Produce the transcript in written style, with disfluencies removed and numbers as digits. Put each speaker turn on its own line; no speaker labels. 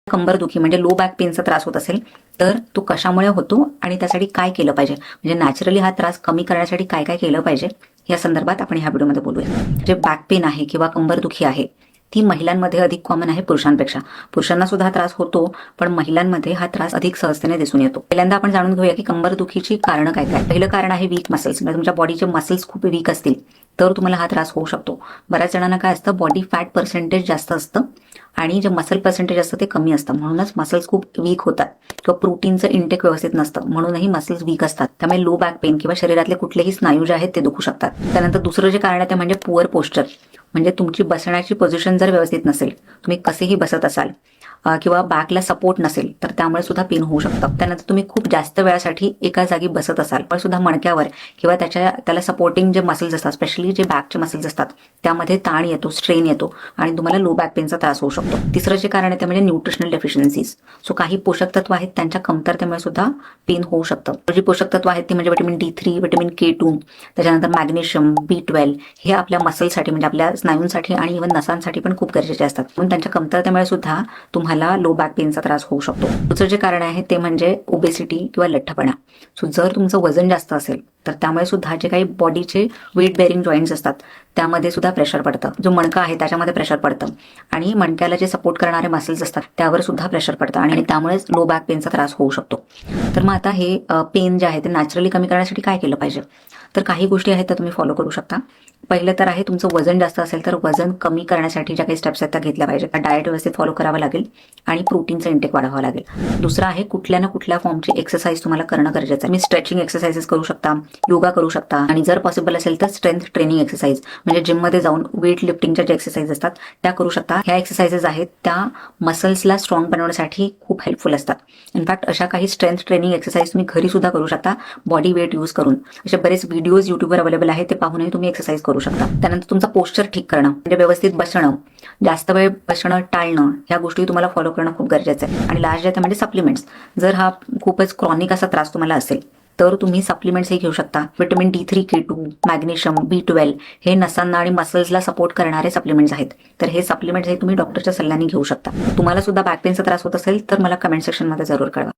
कंबरदुखी म्हणजे low back पेनचा त्रास होत असेल तर तो कशामुळे होतो आणि त्यासाठी काय केलं पाहिजे, म्हणजे नॅचरली हा त्रास कमी करण्यासाठी काय काय केलं पाहिजे या संदर्भात आपण ह्या व्हिडिओमध्ये बोलूया. जे बॅक पेन आहे किंवा कंबरदुखी आहे ती महिलांमध्ये अधिक कॉमन आहे पुरुषांपेक्षा. पुरुषांना सुद्धा हा त्रास होतो, पण महिलांमध्ये हा त्रास अधिक सहजतेने दिसून येतो. पहिल्यांदा आपण जाणून घेऊया की कंबरदुखीची कारणं काय काय. पहिलं कारण आहे वीक मसल्स. म्हणजे तुमच्या बॉडीचे मसल्स खूप वीक असतील तर तुम्हाला हा त्रास होऊ शकतो. बऱ्याच जणांना काय असतं, बॉडी फॅट पर्सेंटेज जास्त असतं आणि जे मसल पर्सेंटेज असतं ते कमी असतं, म्हणूनच मसल्स खूप वीक होतात किंवा प्रोटीनचं इंटेक व्यवस्थित नसतं, म्हणूनही मसल्स वीक असतात. त्यामुळे लो बॅक पेन किंवा शरीरातले कुठलेही स्नायू जे आहेत ते दुखू शकतात. त्यानंतर दुसरं जे कारण आहे ते म्हणजे पुअर पोस्चर. म्हणजे तुमची बसण्याची पोझिशन जर व्यवस्थित नसेल, तुम्ही कसेही बसत असाल किंवा बॅकला सपोर्ट नसेल तर त्यामुळे सुद्धा पेन होऊ शकतं. त्यानंतर तुम्ही खूप जास्त वेळासाठी एका जागी बसत असाल पण सुद्धा मणक्यावर किंवा त्याला सपोर्टिंग जे मसल्स असतात, स्पेशली जे बॅकचे मसल्स असतात त्यामध्ये ताण येतो, स्ट्रेन येतो आणि तुम्हाला लो बॅक पेनचा त्रास होऊ शकतो. तिसरं जे कारण आहे ते म्हणजे न्यूट्रिशनल डेफिशियन्सीज. सो काही पोषक तत्व आहेत त्यांच्या कमतरतेमुळे सुद्धा पेन होऊ शकतं. जी पोषक तत्व आहेत ती म्हणजे विटामिन D3, विटामिन K2, त्याच्यानंतर मॅग्नेशियम, B12 हे आपल्या मसलसाठी म्हणजे आपल्या स्नायूंसाठी आणि इव्हन नसांसाठी पण खूप गरजेचे असतात. म्हणून त्यांच्या कमतरतेमुळे सुद्धा तुम्हाला लो बॅक पेनचा त्रास होऊ शकतो. दुसरं जे कारण आहे ते म्हणजे ओबेसिटी किंवा लठ्ठपणा. सो जर तुमचं वजन जास्त असेल तर त्यामुळे सुद्धा जे काही बॉडीचे वेट बेअरिंग जॉईंट्स असतात त्यामध्ये सुद्धा प्रेशर पडतं. जो मणका आहे त्याच्यामध्ये प्रेशर पडतं आणि मणक्याला जे सपोर्ट करणारे मसल्स असतात त्यावर सुद्धा प्रेशर पडतं आणि त्यामुळेच लो बॅक पेनचा त्रास होऊ शकतो. तर मग आता हे पेन जे आहे ते नॅचरली कमी करण्यासाठी काय केलं पाहिजे, तर काही गोष्टी आहेत त्या तुम्ही फॉलो करू शकता. पहिलं तर आहे, तुमचं वजन जास्त असेल तर वजन कमी करण्यासाठी ज्या काही स्टेप्स आहेत त्या घेतल्या पाहिजे. डाएट व्यवस्थित फॉलो करावं लागेल आणि प्रोटीनचं इंटेक वाढवावं लागेल. दुसरं आहे, कुठल्या ना कुठल्या फॉर्मची एक्सरसाइज तुम्हाला करणं गरजेचं आहे. तुम्ही स्ट्रेचिंग एक्सरसाइजेस करू शकता, योगा करू शकता आणि जर पॉसिबल असेल तर स्ट्रेंथ ट्रेनिंग एक्सरसाइज म्हणजे जिममध्ये जाऊन वेट लिफ्टिंगच्या ज्या एक्सरसाइज असतात त्या करू शकता. ह्या एक्सरसाइजेस आहेत त्या मसल्सला स्ट्रॉंग बनवण्यासाठी खूप हेल्पफुल असतात. इनफॅक्ट अशा काही स्ट्रेंथ ट्रेनिंग एक्सरसाइज तुम्ही घरी सुद्धा करू शकता बॉडी वेट यूज करून. असे बरेच व्हिडिओज युट्यूबवर अवेलेबल आहेत, ते पाहूनही तुम्ही एक्सरसाइज करू शकता. त्यानंतर तुमचा पोस्चर ठीक करणं म्हणजे व्यवस्थित बसणं, जास्त वेळ बसणं टाळणं, ह्या गोष्टी तुम्हाला फॉलो करणं खूप गरजेचं आहे. आणि लास्ट जे आहे म्हणजे सप्लिमेंट्स. जर हा खूपच क्रॉनिक असा त्रास तुम्हाला असेल तर तुम्ही सप्लिमेंट्सही घेऊ शकता. Vitamin D3, K2, magnesium, B12 हे नसांना आणि मसल्सला सपोर्ट करणारे सप्लिमेंट्स आहेत. तर हे सप्लिमेंट्स हे तुम्ही डॉक्टरच्या सल्ल्याने घेऊ शकता. तुम्हाला सुद्धा बॅक पेनचा त्रास होत असेल तर मला कमेंट सेक्शनमध्ये जरूर कळवा.